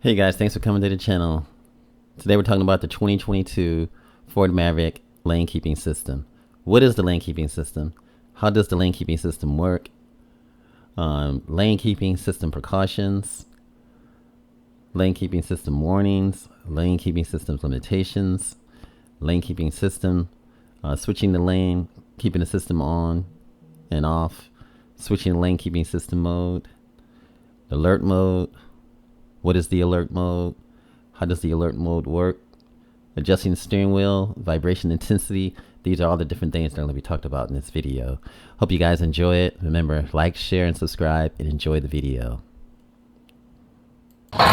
Hey guys, thanks for coming to the channel. Today we're talking about the 2022 Ford Maverick lane keeping system. What is the lane keeping system? How does the lane keeping system work? Lane keeping system precautions, lane keeping system warnings, lane keeping system limitations, lane keeping system, switching the lane, keeping the system on and off, switching the lane keeping system mode, alert mode. What is the alert mode? How does the alert mode work? Adjusting the steering wheel, vibration intensity. These are all the different things that are going to be talked about in this video. Hope you guys enjoy it. Remember, like, share, and subscribe, and enjoy the video. The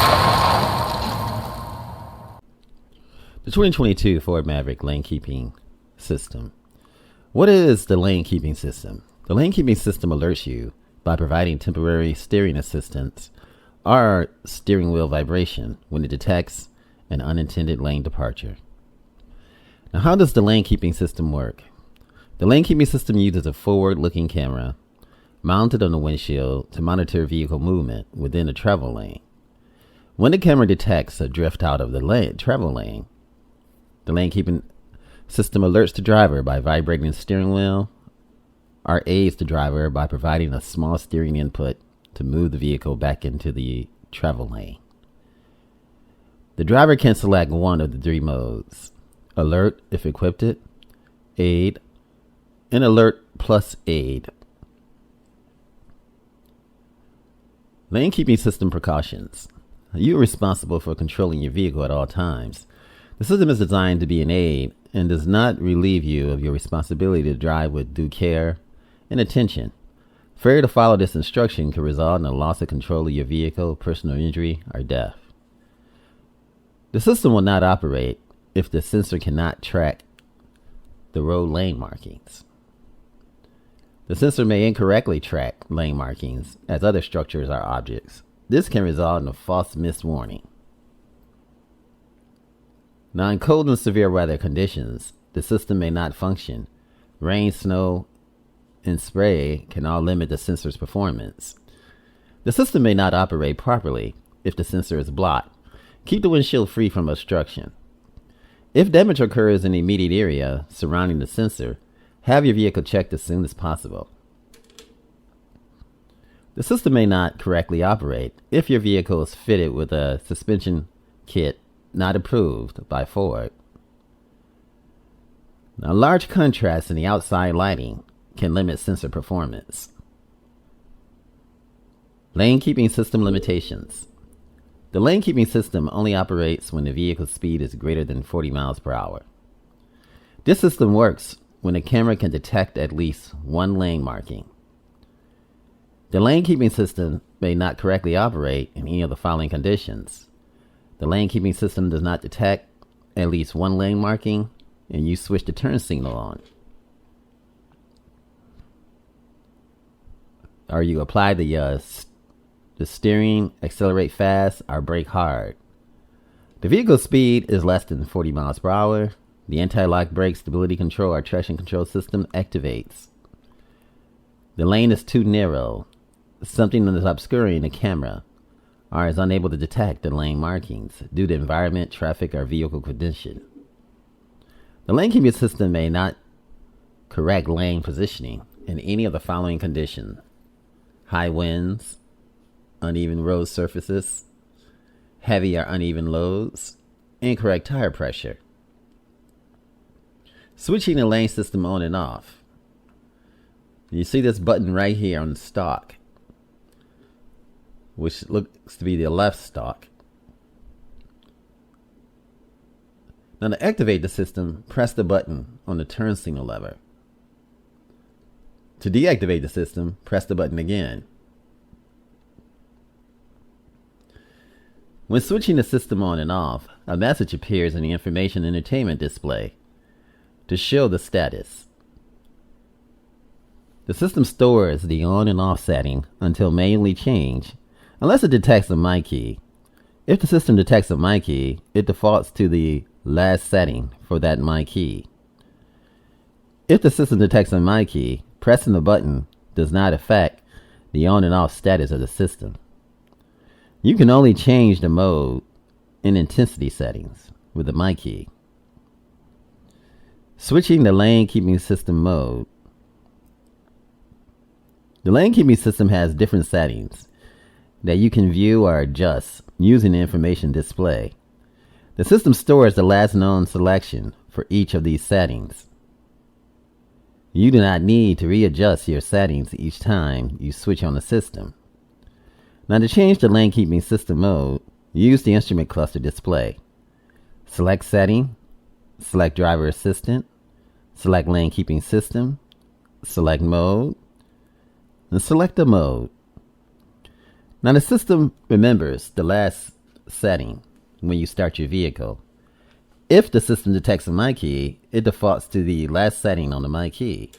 2022 Ford Maverick lane keeping system. What is the lane keeping system? The lane keeping system alerts you by providing temporary steering assistance or steering wheel vibration when it detects an unintended lane departure. Now, how does the lane keeping system work? The lane keeping system uses a forward-looking camera mounted on the windshield to monitor vehicle movement within the travel lane. When the camera detects a drift out of the travel lane, the lane keeping system alerts the driver by vibrating the steering wheel or aids the driver by providing a small steering input to move the vehicle back into the travel lane. The driver can select one of the three modes: alert if equipped, aid, and alert plus aid. Lane keeping system precautions. You are responsible for controlling your vehicle at all times. The system is designed to be an aid and does not relieve you of your responsibility to drive with due care and attention. Failure to follow this instruction could result in a loss of control of your vehicle, personal injury, or death. The system will not operate if the sensor cannot track the road lane markings. The sensor may incorrectly track lane markings as other structures or objects. This can result in a false miss warning. Now, in cold and severe weather conditions, the system may not function. Rain, snow, and spray can all limit the sensor's performance. The system may not operate properly if the sensor is blocked. Keep the windshield free from obstruction. If damage occurs in the immediate area surrounding the sensor, have your vehicle checked as soon as possible. The system may not correctly operate if your vehicle is fitted with a suspension kit not approved by Ford. Now, large contrast in the outside lighting can limit sensor performance. Lane keeping system limitations. The lane keeping system only operates when the vehicle's speed is greater than 40 miles per hour. This system works when the camera can detect at least one lane marking. The lane keeping system may not correctly operate in any of the following conditions. The lane keeping system does not detect at least one lane marking and you switch the turn signal on. Or you apply the steering, accelerate fast, or brake hard. The vehicle speed is less than 40 miles per hour. The anti-lock brake, stability control, or traction control system activates. The lane is too narrow. Something that is obscuring the camera or is unable to detect the lane markings due to environment, traffic, or vehicle condition. The lane keeping system may not correct lane positioning in any of the following conditions: high winds, uneven road surfaces, heavy or uneven loads, incorrect tire pressure. Switching the lane system on and off. You see this button right here on the stalk, which looks to be the left stalk. Now, to activate the system, press the button on the turn signal lever. To deactivate the system, press the button again. When switching the system on and off, a message appears in the information entertainment display to show the status. The system stores the on and off setting until manually changed, unless it detects a MyKey. If the system detects a MyKey, it defaults to the last setting for that MyKey. If the system detects a MyKey, pressing the button does not affect the on and off status of the system. You can only change the mode and intensity settings with the MyKey. Switching the lane keeping system mode. The lane keeping system has different settings that you can view or adjust using the information display. The system stores the last known selection for each of these settings. You do not need to readjust your settings each time you switch on the system. Now, to change the lane keeping system mode, use the instrument cluster display. Select setting, select driver assistant, select lane keeping system, select mode, and select the mode. Now, the system remembers the last setting when you start your vehicle. If the system detects a MyKey, it defaults to the last setting on the MyKey.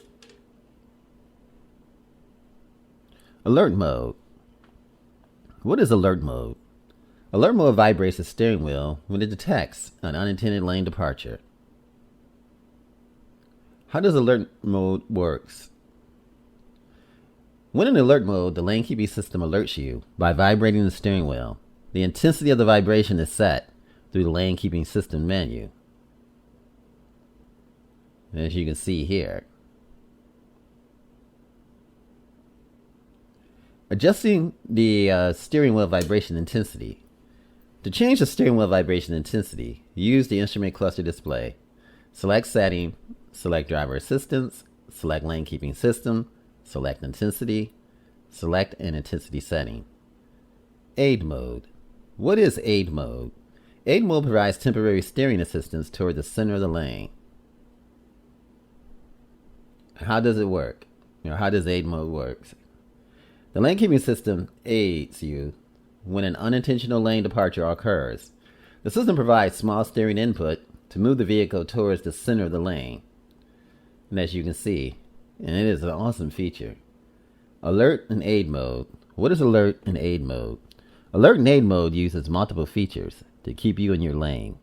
Alert mode. What is alert mode? Alert mode vibrates the steering wheel when it detects an unintended lane departure. How does alert mode works? When in alert mode, the lane keeping system alerts you by vibrating the steering wheel. The intensity of the vibration is set through the lane keeping system menu, as you can see here. Adjusting the steering wheel vibration intensity. To change the steering wheel vibration intensity, use the instrument cluster display. Select setting, select driver assistance, select lane keeping system, select intensity, select an intensity setting. Aid mode. What is aid mode? Aid mode provides temporary steering assistance toward the center of the lane. How does it work? How does aid mode work? The lane keeping system aids you when an unintentional lane departure occurs. The system provides small steering input to move the vehicle towards the center of the lane. And as you can see, and it is an awesome feature. Alert and aid mode. What is alert and aid mode? Alert and aid mode uses multiple features to keep you in your lane.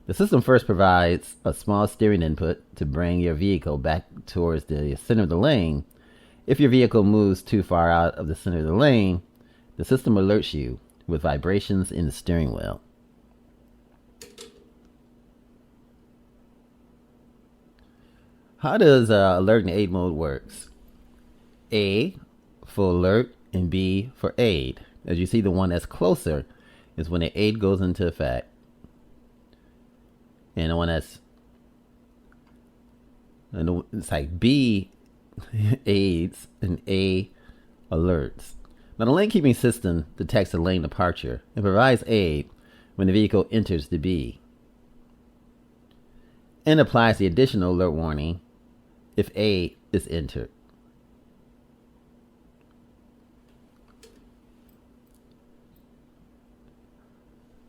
The system first provides a small steering input to bring your vehicle back towards the center of the lane. If your vehicle moves too far out of the center of the lane, the system alerts you with vibrations in the steering wheel. How does alert and aid mode works? A for alert and B for aid. As you see, the one that's closer is when the aid goes into effect. And the one that's, it's like B aids and A alerts. Now, the lane keeping system detects a lane departure and provides aid when the vehicle enters the B, and applies the additional alert warning if A is entered.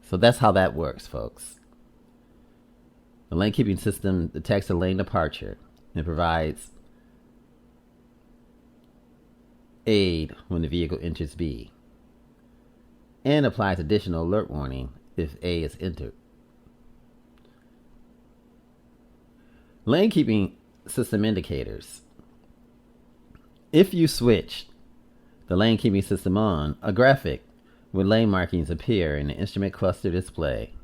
So that's how that works, folks. The lane keeping system detects a lane departure and provides aid when the vehicle enters B, and applies additional alert warning if A is entered. Lane keeping system indicators. If you switch the lane keeping system on, a graphic with lane markings appear in the instrument cluster display.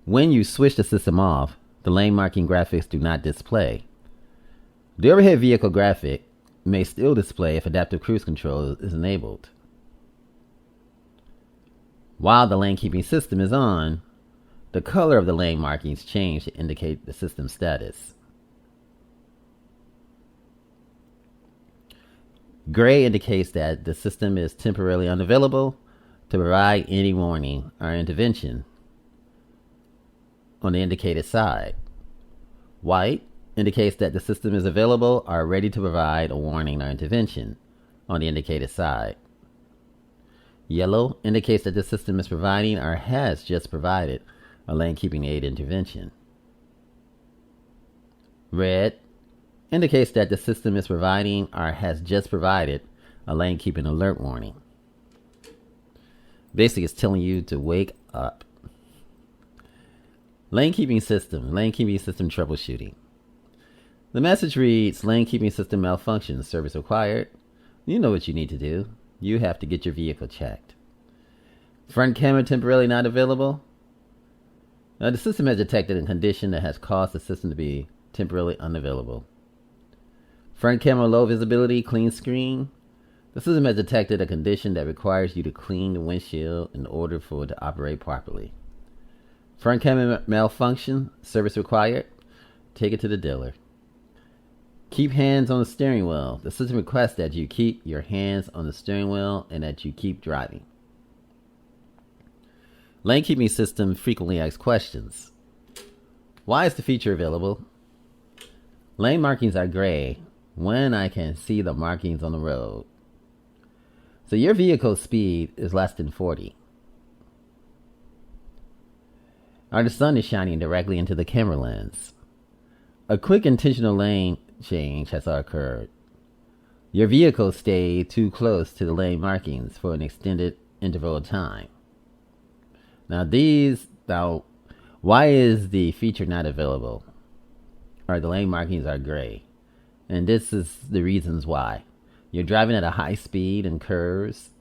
When you switch the system off, the lane marking graphics do not display. The overhead vehicle graphic may still display if adaptive cruise control is enabled. While the lane keeping system is on, the color of the lane markings change to indicate the system status. Gray indicates that the system is temporarily unavailable to provide any warning or intervention on the indicated side. White indicates that the system is available or ready to provide a warning or intervention on the indicated side. Yellow indicates that the system is providing or has just provided a lane keeping aid intervention. Red indicates that the system is providing or has just provided a lane keeping alert warning. Basically, it's telling you to wake up. Lane keeping system troubleshooting. The message reads, lane keeping system malfunction, service required. You know what you need to do. You have to get your vehicle checked. Front camera temporarily not available. Now, the system has detected a condition that has caused the system to be temporarily unavailable. Front camera low visibility, clean screen. The system has detected a condition that requires you to clean the windshield in order for it to operate properly. Front camera malfunction, service required. Take it to the dealer. Keep hands on the steering wheel. The system requests that you keep your hands on the steering wheel and that you keep driving. Lane keeping system frequently asks questions. Why is the feature available? Lane markings are gray when I can see the markings on the road. So your vehicle's speed is less than 40. Or the sun is shining directly into the camera lens. A quick intentional lane change has occurred. Your vehicle stayed too close to the lane markings for an extended interval of time. Now why is the feature not available? Or the lane markings are gray. And this is the reasons why. You're driving at a high speed and curves.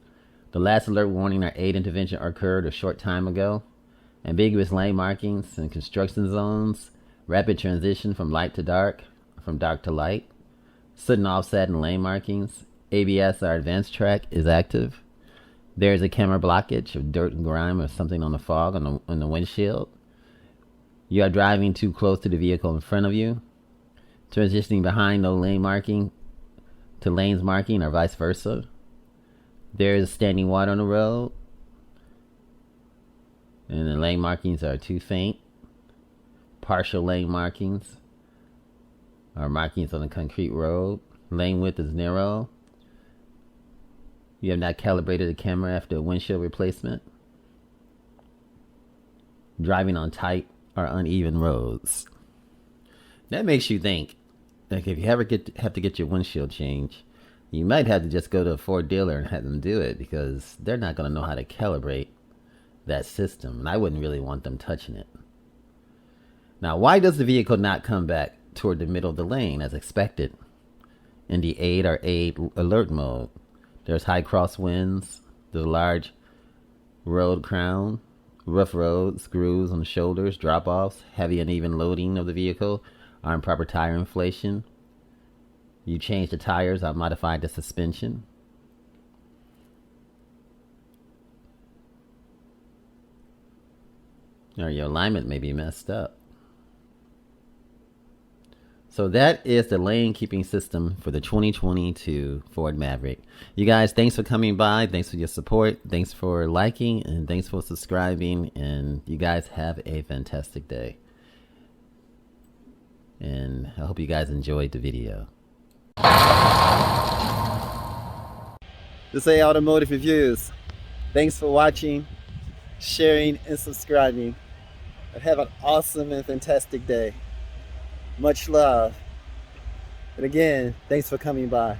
The last alert warning or aid intervention occurred a short time ago. Ambiguous lane markings and construction zones. Rapid transition from light to dark, from dark to light. Sudden offset in lane markings. ABS or advanced track is active. There is a camera blockage of dirt and grime or something on the fog on the windshield. You are driving too close to the vehicle in front of you. Transitioning behind no lane marking to lanes marking or vice versa. There is standing water on the road. And the lane markings are too faint. Partial lane markings are markings on a concrete road. Lane width is narrow. You have not calibrated the camera after a windshield replacement. Driving on tight or uneven roads. That makes you think, like, if you ever have to get your windshield changed, you might have to just go to a Ford dealer and have them do it, because they're not going to know how to calibrate that system, and I wouldn't really want them touching it. Now, why does the vehicle not come back toward the middle of the lane as expected in the aid or aid alert mode? There's high crosswinds, there's a large road crown, rough roads, grooves on the shoulders, drop-offs, heavy uneven loading of the vehicle, or improper tire inflation. You change the tires or modified the suspension. Or your alignment may be messed up. So that is the lane keeping system for the 2022 Ford Maverick. You guys, thanks for coming by. Thanks for your support. Thanks for liking, and thanks for subscribing. And you guys have a fantastic day. And I hope you guys enjoyed the video. This is Automotive Reviews. Thanks for watching, sharing, and subscribing. Have an awesome and fantastic day. Much love. And again, thanks for coming by.